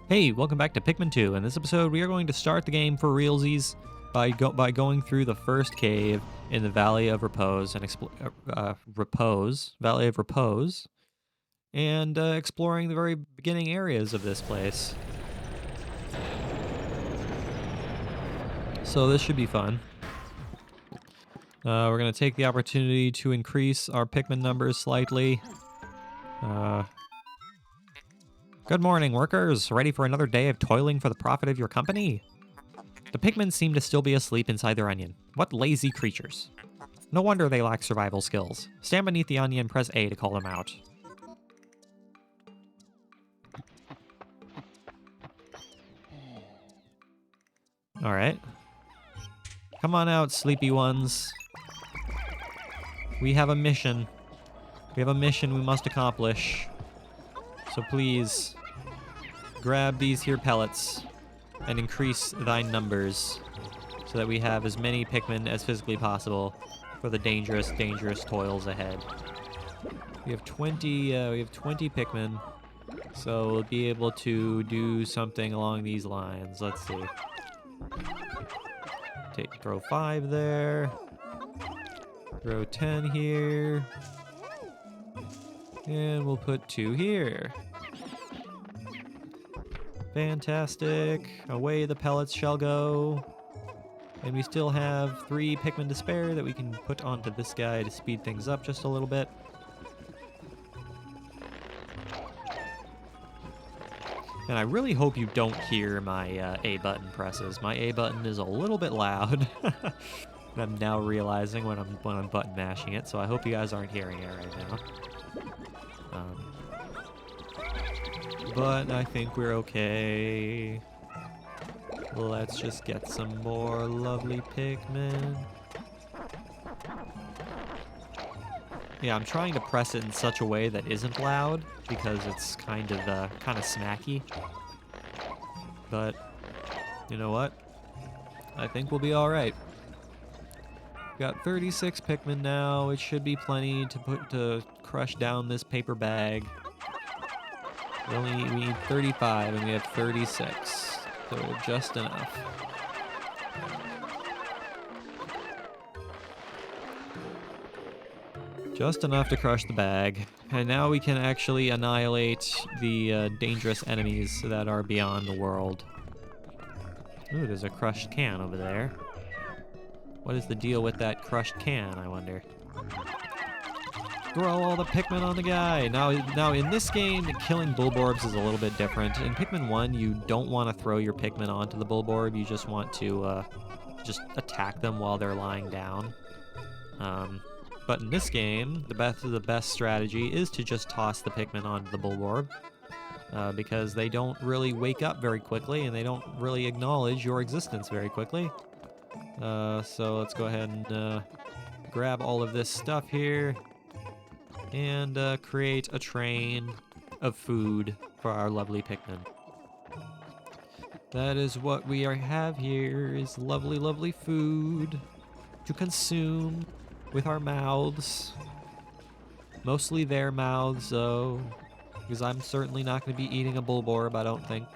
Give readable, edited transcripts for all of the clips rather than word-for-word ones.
Hey, welcome back to Pikmin 2. In this episode, we are going to start the game for realsies by going through the first cave in the Valley of Repose and Valley of Repose, and exploring the very beginning areas of this place. So this should be fun. We're going to take the opportunity to increase our Pikmin numbers slightly. Good morning, workers. Ready for another day of toiling for the profit of your company? The Pikmin seem to still be asleep inside their onion. What lazy creatures. No wonder they lack survival skills. Stand beneath the onion and press A to call them out. Alright. Come on out, sleepy ones. We have a mission. We have a mission we must accomplish. So please, grab these here pellets and increase thy numbers so that we have as many Pikmin as physically possible for the dangerous, dangerous toils ahead. We have 20 Pikmin, so we'll be able to do something along these lines. Let's see. Throw 5 there. Throw 10 here. And we'll put 2 here. Fantastic. Away the pellets shall go. And we still have 3 Pikmin to spare that we can put onto this guy to speed things up just a little bit. And I really hope you don't hear my A button presses. My A button is a little bit loud. I'm now realizing when I'm button mashing it, so I hope you guys aren't hearing it right now. But I think we're okay. Let's just get some more lovely Pikmin. Yeah, I'm trying to press it in such a way that isn't loud because it's kind of smacky. But you know what? I think we'll be all right. Got 36 Pikmin now. It should be plenty to crush down this paper bag. We need 35 and we have 36, so just enough. Just enough to crush the bag. And now we can actually annihilate the dangerous enemies that are beyond the world. Ooh, there's a crushed can over there. What is the deal with that crushed can, I wonder? Throw all the Pikmin on the guy. Now in this game, killing Bulborbs is a little bit different. In Pikmin 1, you don't want to throw your Pikmin onto the Bulborb. You just want to just attack them while they're lying down. But in this game, the best strategy is to just toss the Pikmin onto the Bulborb. Because they don't really wake up very quickly, and they don't really acknowledge your existence very quickly. So let's go ahead and grab all of this stuff here. And create a train of food for our lovely Pikmin. That is what we have here, is lovely, lovely food to consume with our mouths. Mostly their mouths, though, because I'm certainly not going to be eating a Bulborb, I don't think.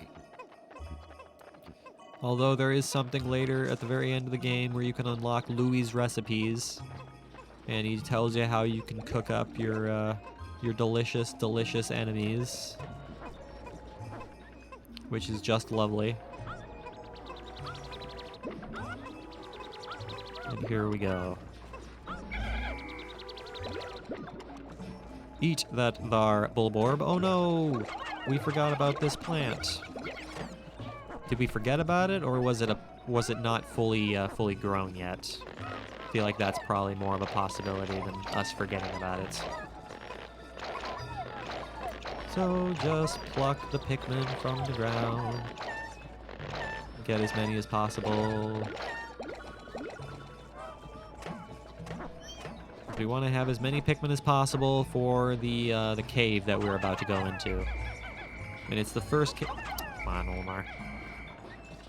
Although there is something later at the very end of the game where you can unlock Louie's recipes. And he tells you how you can cook up your delicious, delicious enemies. Which is just lovely. And here we go. Eat that thar, Bulborb. Oh no! We forgot about this plant. Did we forget about it, or was it not fully grown yet? I feel like that's probably more of a possibility than us forgetting about it. So just pluck the Pikmin from the ground. Get as many as possible. We want to have as many Pikmin as possible for the cave that we're about to go into. And it's the first cave. Come on, Olimar.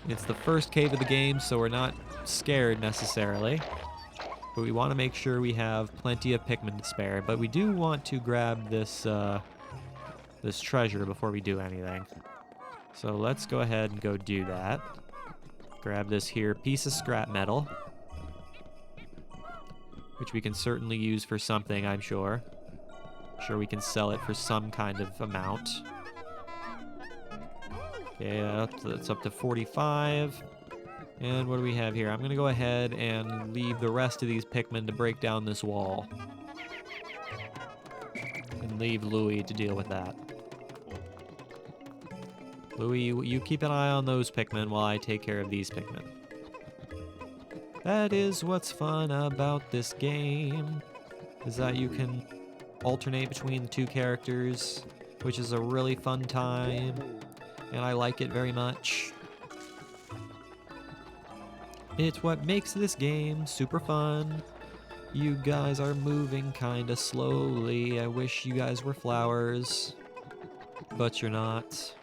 It's the first cave of the game, so we're not scared necessarily. But we want to make sure we have plenty of Pikmin to spare. But we do want to grab this this treasure before we do anything. So let's go ahead and go do that. Grab this here piece of scrap metal, which we can certainly use for something, I'm sure. Sure we can sell it for some kind of amount. Okay, that's up to 45. And what do we have here? I'm gonna go ahead and leave the rest of these Pikmin to break down this wall. And leave Louie to deal with that. Louie, you keep an eye on those Pikmin while I take care of these Pikmin. That is what's fun about this game, is that you can alternate between the two characters, which is a really fun time, and I like it very much. It's what makes this game super fun. You guys are moving kinda slowly. I wish you guys were flowers, but you're not.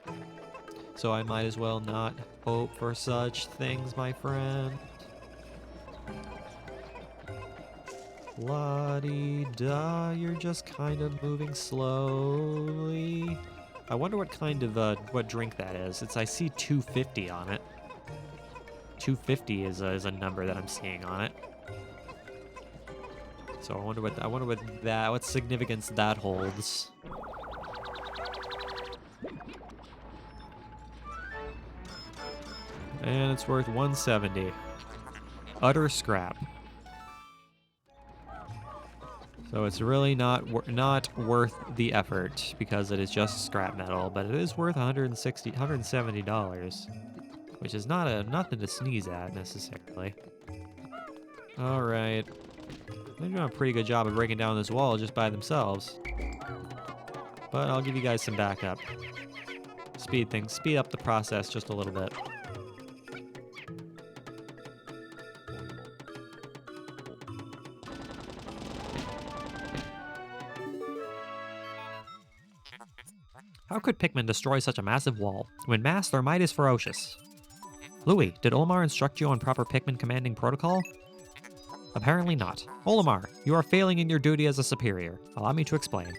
So I might as well not hope for such things, my friend. La-di-da, you're just kind of moving slowly. I wonder what kind of, what drink that is. I see 250 on it. 250 is a number that I'm seeing on it. So I wonder what significance that holds. And it's worth 170. Utter scrap. So it's really not worth the effort because it is just scrap metal, but it is worth $170, which is nothing to sneeze at necessarily. All right, they're doing a pretty good job of breaking down this wall just by themselves, but I'll give you guys some backup. Speed up the process just a little bit. How could Pikmin destroy such a massive wall, when mass their might is ferocious? Louie, did Olimar instruct you on proper Pikmin commanding protocol? Apparently not. Olimar, you are failing in your duty as a superior. Allow me to explain.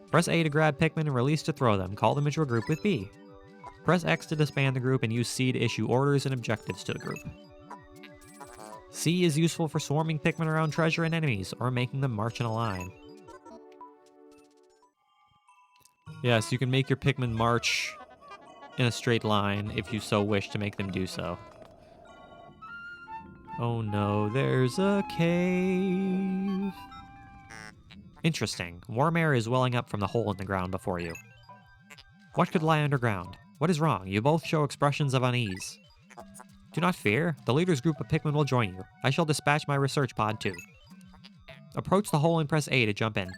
Press A to grab Pikmin and release to throw them. Call them into a group with B. Press X to disband the group and use C to issue orders and objectives to the group. C is useful for swarming Pikmin around treasure and enemies, or making them march in a line. Yes, you can make your Pikmin march in a straight line if you so wish to make them do so. Oh no, there's a cave. Interesting. Warm air is welling up from the hole in the ground before you. What could lie underground? What is wrong? You both show expressions of unease. Do not fear. The leader's group of Pikmin will join you. I shall dispatch my research pod too. Approach the hole and press A to jump in.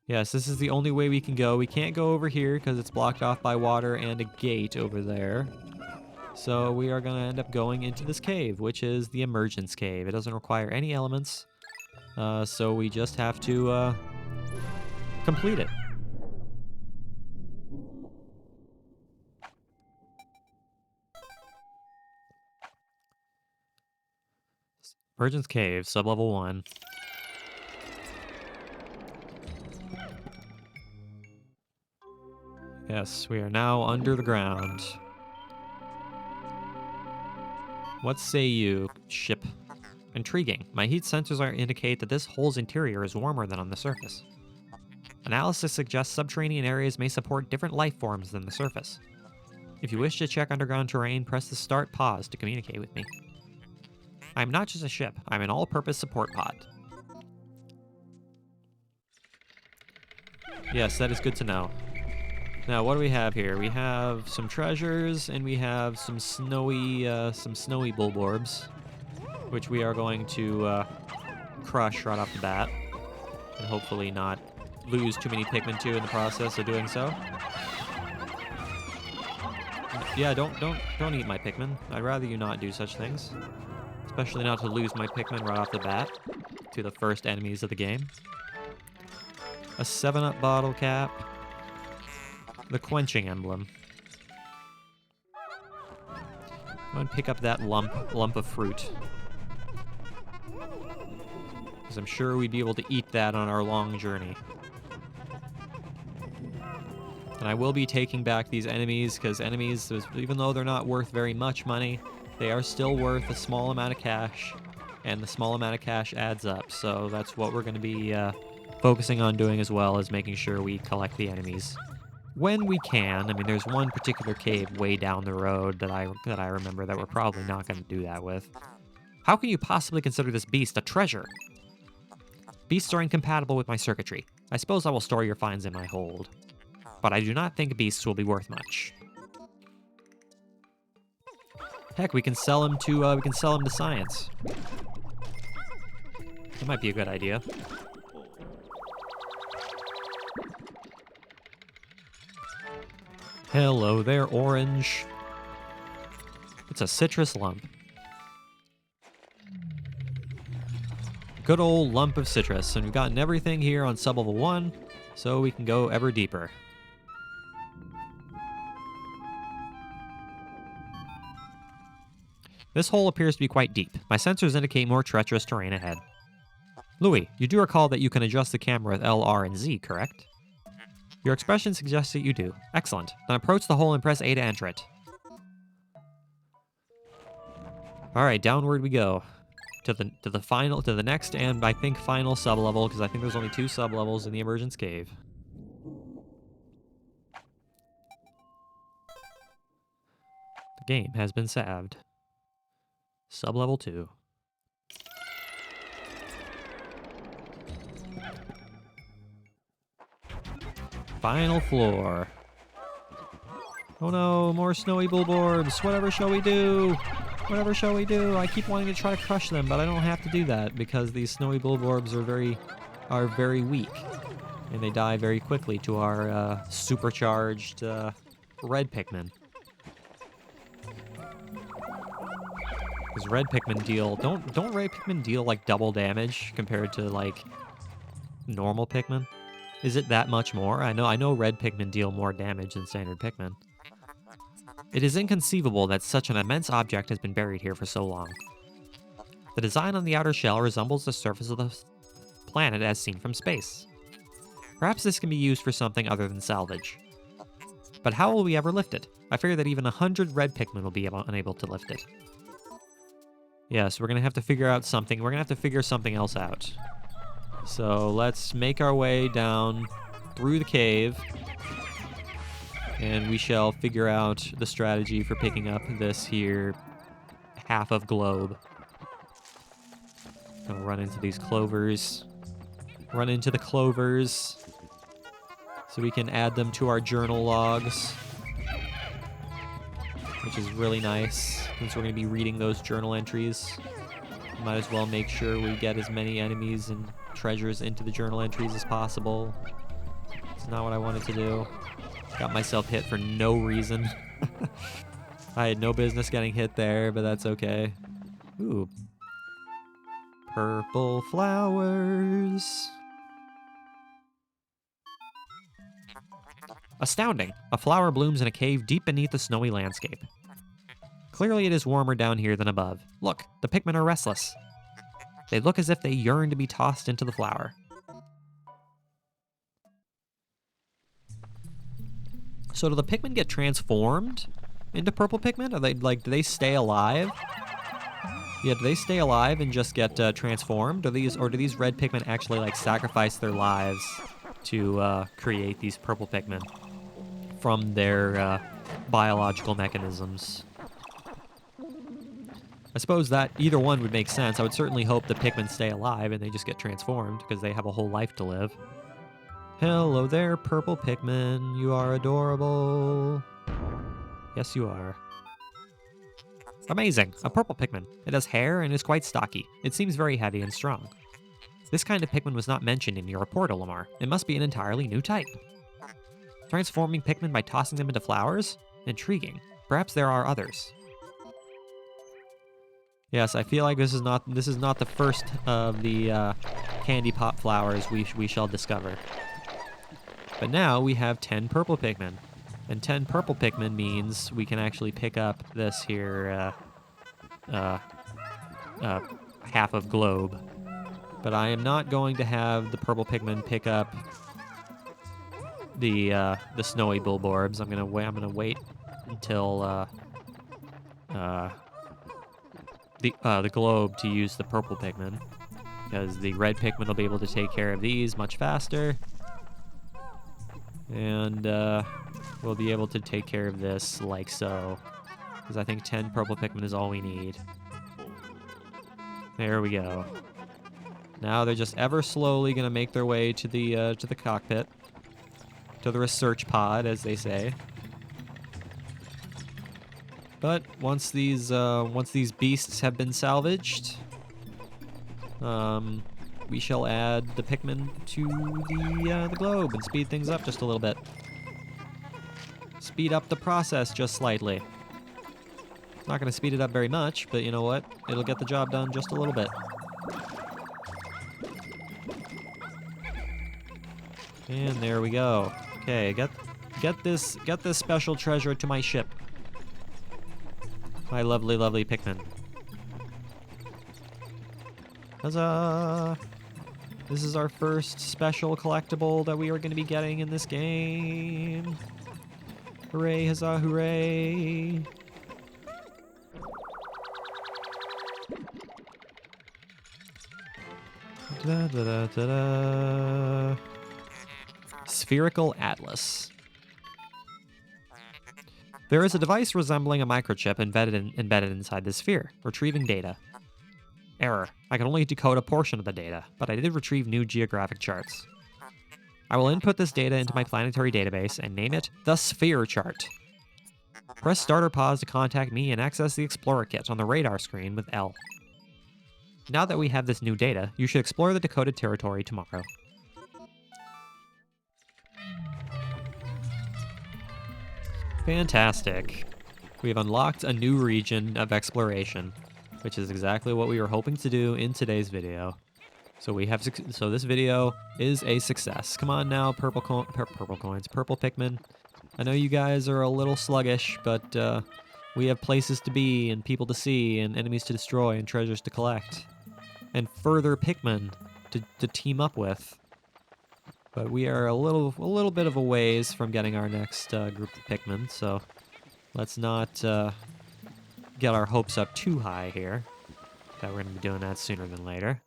Yes, this is the only way we can go. We can't go over here because it's blocked off by water and a gate over there. So we are going to end up going into this cave, which is the emergence cave. It doesn't require any elements, so we just have to complete it. Emergence cave, sublevel 1. Yes, we are now under the ground. What say you, ship? Intriguing. My heat sensors indicate that this hole's interior is warmer than on the surface. Analysis suggests subterranean areas may support different life forms than the surface. If you wish to check underground terrain, press the start pause to communicate with me. I'm not just a ship, I'm an all-purpose support pod. Yes, that is good to know. Now, what do we have here? We have some treasures, and we have some snowy bulborbs, which we are going to crush right off the bat, and hopefully not lose too many Pikmin to in the process of doing so. Yeah, don't eat my Pikmin. I'd rather you not do such things, especially not to lose my Pikmin right off the bat to the first enemies of the game. A 7-Up bottle cap. The quenching emblem. Go and pick up that lump of fruit, because I'm sure we'd be able to eat that on our long journey. And I will be taking back these enemies, because enemies, even though they're not worth very much money, they are still worth a small amount of cash, and the small amount of cash adds up. So that's what we're going to be focusing on doing, as well as making sure we collect the enemies when we can. I mean, there's one particular cave way down the road that I remember that we're probably not going to do that with. How can you possibly consider this beast a treasure? Beasts are incompatible with my circuitry. I suppose I will store your finds in my hold, but I do not think beasts will be worth much. Heck, we can sell them to science. That might be a good idea. Hello there, orange. It's a citrus lump. Good old lump of citrus, and we've gotten everything here on sub-level 1, so we can go ever deeper. This hole appears to be quite deep. My sensors indicate more treacherous terrain ahead. Louis, you do recall that you can adjust the camera with L, R, and Z, correct? Your expression suggests that you do. Excellent. Then approach the hole and press A to enter it. Alright, downward we go. To the next and I think final sub-level, because I think there's only 2 sub-levels in the Emergence Cave. The game has been saved. Sub-level 2. Final floor. Oh no, more snowy bulborbs. Whatever shall we do? Whatever shall we do? I keep wanting to try to crush them, but I don't have to do that because these snowy bulborbs are very weak, and they die very quickly to our supercharged red Pikmin. Because red Pikmin deal don't red Pikmin deal like double damage compared to like normal Pikmin? Is it that much more? I know red Pikmin deal more damage than standard Pikmin. It is inconceivable that such an immense object has been buried here for so long. The design on the outer shell resembles the surface of the planet as seen from space. Perhaps this can be used for something other than salvage. But how will we ever lift it? I fear that even 100 red Pikmin will be unable to lift it. Yes, we're going to have to figure out something. We're going to have to figure something else out. So let's make our way down through the cave, and we shall figure out the strategy for picking up this here half of globe. I'll run into these clovers. Run into the clovers so we can add them to our journal logs, which is really nice since we're going to be reading those journal entries. Might as well make sure we get as many enemies and treasures into the journal entries as possible. It's not what I wanted to do. Got myself hit for no reason. I had no business getting hit there, but that's okay. Ooh. Purple flowers. Astounding! A flower blooms in a cave deep beneath the snowy landscape. Clearly it is warmer down here than above. Look, the Pikmin are restless. They look as if they yearn to be tossed into the flower. So do the Pikmin get transformed into purple Pikmin? Are they do they stay alive? Yeah, do they stay alive and just get transformed? Or do these red Pikmin actually like sacrifice their lives to create these purple Pikmin from their biological mechanisms? I suppose that either one would make sense. I would certainly hope the Pikmin stay alive and they just get transformed because they have a whole life to live. Hello there, purple Pikmin. You are adorable. Yes, you are. Amazing! A purple Pikmin. It has hair and is quite stocky. It seems very heavy and strong. This kind of Pikmin was not mentioned in your report, Olimar. It must be an entirely new type. Transforming Pikmin by tossing them into flowers? Intriguing. Perhaps there are others. Yes, I feel like this is not the first of the candy pop flowers we shall discover. But now we have 10 purple Pikmin. And 10 purple Pikmin means we can actually pick up this here half of globe. But I am not going to have the purple Pikmin pick up the snowy Bulborbs. I'm gonna wait until the globe to use the purple Pikmin, because the red Pikmin will be able to take care of these much faster, and we'll be able to take care of this like so, because I think 10 purple Pikmin is all we need. There we go. Now they're just ever slowly gonna make their way to the cockpit, to the research pod, as they say. But once these beasts have been salvaged, we shall add the Pikmin to the globe and speed things up just a little bit. Speed up the process just slightly. It's not going to speed it up very much, but you know what? It'll get the job done just a little bit. And there we go. Okay, get this special treasure to my ship. My lovely, lovely Pikmin. Huzzah! This is our first special collectible that we are going to be getting in this game. Hooray, huzzah, hooray! Da, da, da, da, da. Spherical Atlas. There is a device resembling a microchip embedded inside the sphere, retrieving data. Error. I can only decode a portion of the data, but I did retrieve new geographic charts. I will input this data into my planetary database and name it the Sphere Chart. Press start or pause to contact me and access the Explorer Kit on the radar screen with L. Now that we have this new data, you should explore the decoded territory tomorrow. Fantastic. We have unlocked a new region of exploration, which is exactly what we were hoping to do in today's video. So this video is a success. Come on now, purple Pikmin. I know you guys are a little sluggish, but we have places to be and people to see and enemies to destroy and treasures to collect. And further Pikmin to team up with. But we are a little bit of a ways from getting our next group of Pikmin, so let's not get our hopes up too high here. That we're going to be doing that sooner than later.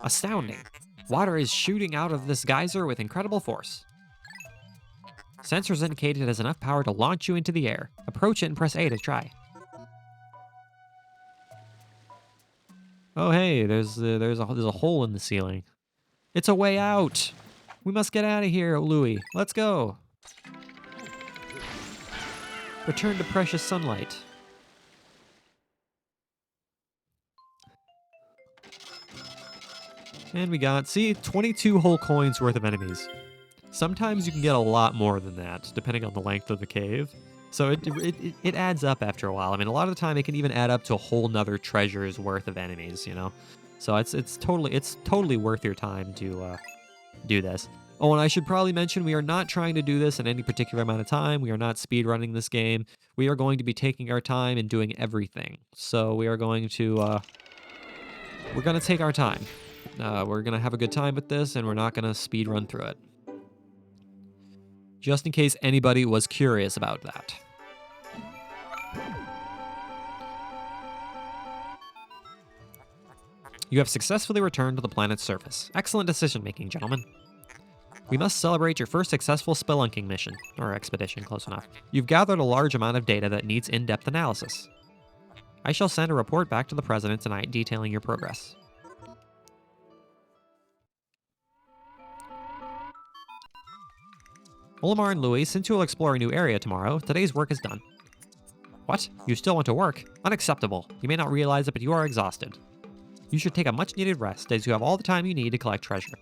Astounding! Water is shooting out of this geyser with incredible force. Sensors indicate it has enough power to launch you into the air. Approach it and press A to try. Oh hey, there's a hole in the ceiling. It's a way out. We must get out of here, Louie. Let's go. Return to precious sunlight. And we got, see, 22 whole coins worth of enemies. Sometimes you can get a lot more than that, depending on the length of the cave. So it adds up after a while. I mean, a lot of the time it can even add up to a whole nother treasure's worth of enemies, you know? So it's totally worth your time to do this. Oh, and I should probably mention, we are not trying to do this in any particular amount of time. We are not speedrunning this game. We are going to be taking our time and doing everything. So we are going to, we're going to take our time. We're going to have a good time with this, and we're not going to speedrun through it. Just in case anybody was curious about that. You have successfully returned to the planet's surface. Excellent decision-making, gentlemen. We must celebrate your first successful spelunking mission, or expedition, close enough. You've gathered a large amount of data that needs in-depth analysis. I shall send a report back to the President tonight detailing your progress. Olimar and Louis, since you will explore a new area tomorrow, today's work is done. What? You still want to work? Unacceptable. You may not realize it, but you are exhausted. You should take a much-needed rest, as you have all the time you need to collect treasure.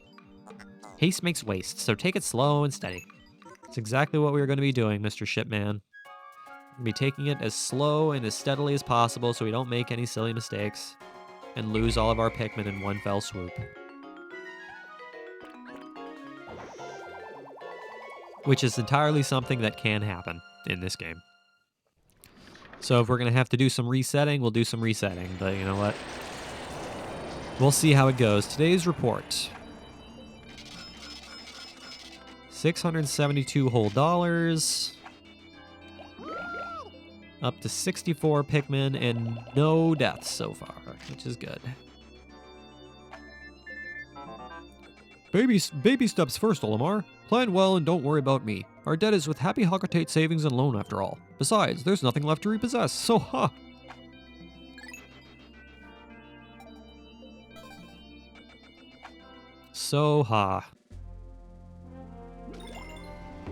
Haste makes waste, so take it slow and steady. It's exactly what we're going to be doing, Mr. Shipman. We'll be taking it as slow and as steadily as possible so we don't make any silly mistakes and lose all of our Pikmin in one fell swoop. Which is entirely something that can happen in this game. So if we're going to have to do some resetting, we'll do some resetting. But you know what? We'll see how it goes. Today's report. 672 whole dollars. Up to 64 Pikmin and no deaths so far, which is good. Baby steps first, Olimar. Plan well and don't worry about me. Our debt is with Happy Hockatate Savings and Loan after all. Besides, there's nothing left to repossess, so ha! So ha.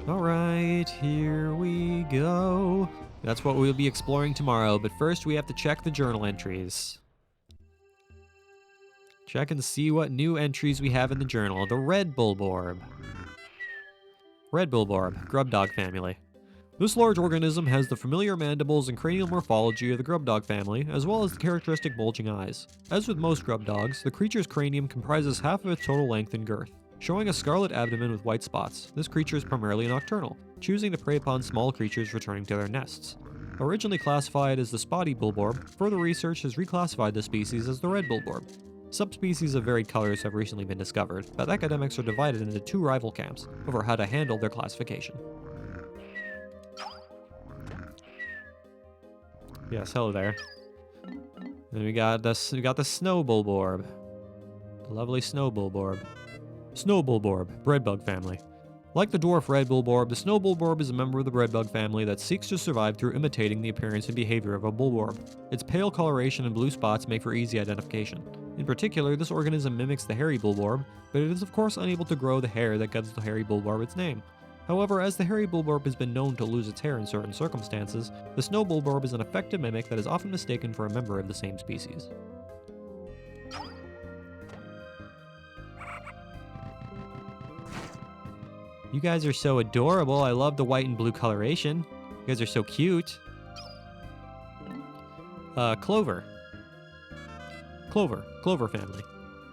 Alright, here we go. That's what we'll be exploring tomorrow, but first we have to check the journal entries. Check and see what new entries we have in the journal. The Red Bulborb. Red Bulborb, grub dog family. This large organism has the familiar mandibles and cranial morphology of the grub dog family, as well as the characteristic bulging eyes. As with most grub dogs, the creature's cranium comprises half of its total length and girth, showing a scarlet abdomen with white spots. This creature is primarily nocturnal, choosing to prey upon small creatures returning to their nests. Originally classified as the spotty bulborb, further research has reclassified the species as the red bulborb. Subspecies of varied colors have recently been discovered, but academics are divided into two rival camps over how to handle their classification. Yes, hello there. Then we got the snow bulborb. The lovely snow bulborb. Snow bulborb, breadbug family. Like the dwarf red bulborb, the snow bulborb is a member of the breadbug family that seeks to survive through imitating the appearance and behavior of a bulborb. Its pale coloration and blue spots make for easy identification. In particular, this organism mimics the hairy bulborb, but it is of course unable to grow the hair that gives the hairy bulborb its name. However, as the hairy bulborb has been known to lose its hair in certain circumstances, the snow bulborb is an effective mimic that is often mistaken for a member of the same species. You guys are so adorable. I love the white and blue coloration. You guys are so cute. Clover. Clover family.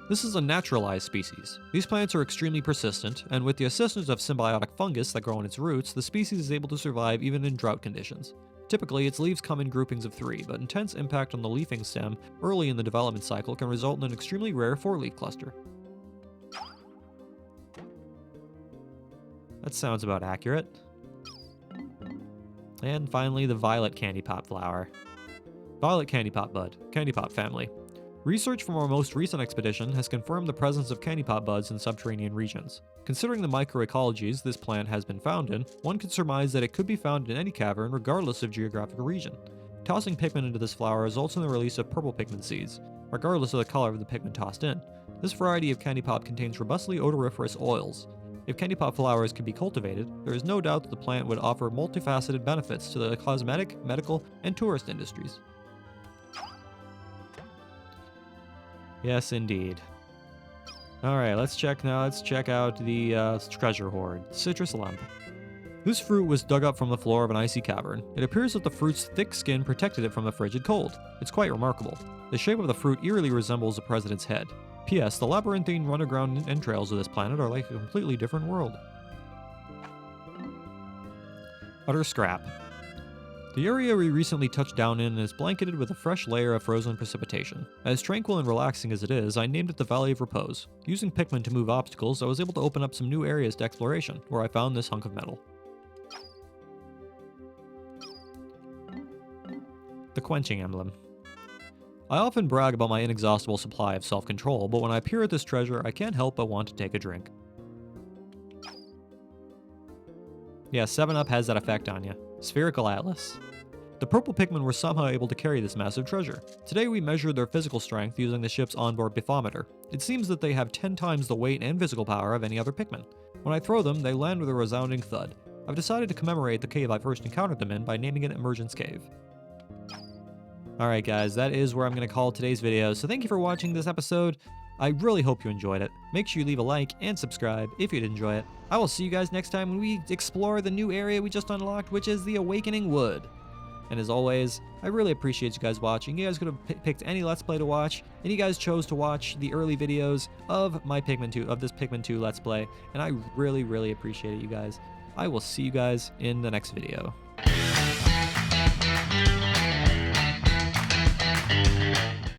This is a naturalized species. These plants are extremely persistent, and with the assistance of symbiotic fungus that grow on its roots, the species is able to survive even in drought conditions. Typically, its leaves come in groupings of 3, but intense impact on the leafing stem early in the development cycle can result in an extremely rare 4-leaf cluster. That sounds about accurate. And finally, the violet candy pop flower. Violet candy pop bud, candy pop family. Research from our most recent expedition has confirmed the presence of candy pop buds in subterranean regions. Considering the microecologies this plant has been found in, one could surmise that it could be found in any cavern regardless of geographical region. Tossing Pikmin into this flower results in the release of purple Pikmin seeds, regardless of the color of the Pikmin tossed in. This variety of candy pop contains robustly odoriferous oils. If candy pop flowers could be cultivated, there is no doubt that the plant would offer multifaceted benefits to the cosmetic, medical, and tourist industries. Yes, indeed. Alright, let's check out the treasure hoard. Citrus lump. This fruit was dug up from the floor of an icy cavern. It appears that the fruit's thick skin protected it from the frigid cold. It's quite remarkable. The shape of the fruit eerily resembles the president's head. P.S. The labyrinthine underground entrails of this planet are like a completely different world. Utter scrap. The area we recently touched down in is blanketed with a fresh layer of frozen precipitation. As tranquil and relaxing as it is, I named it the Valley of Repose. Using Pikmin to move obstacles, I was able to open up some new areas to exploration, where I found this hunk of metal. The Quenching Emblem. I often brag about my inexhaustible supply of self-control, but when I peer at this treasure, I can't help but want to take a drink. Yeah, 7-Up has that effect on you. Spherical Atlas. The purple Pikmin were somehow able to carry this massive treasure. Today we measured their physical strength using the ship's onboard bathymeter. It seems that they have 10 times the weight and physical power of any other Pikmin. When I throw them, they land with a resounding thud. I've decided to commemorate the cave I first encountered them in by naming it Emergence Cave. Alright guys, that is where I'm going to call today's video, so thank you for watching this episode. I really hope you enjoyed it. Make sure you leave a like and subscribe if you did enjoy it. I will see you guys next time when we explore the new area we just unlocked, which is the Awakening Wood. And as always, I really appreciate you guys watching. You guys could have picked any Let's Play to watch, and you guys chose to watch the early videos of my Pikmin 2, of this Pikmin 2 Let's Play, and I really, really appreciate it, you guys. I will see you guys in the next video.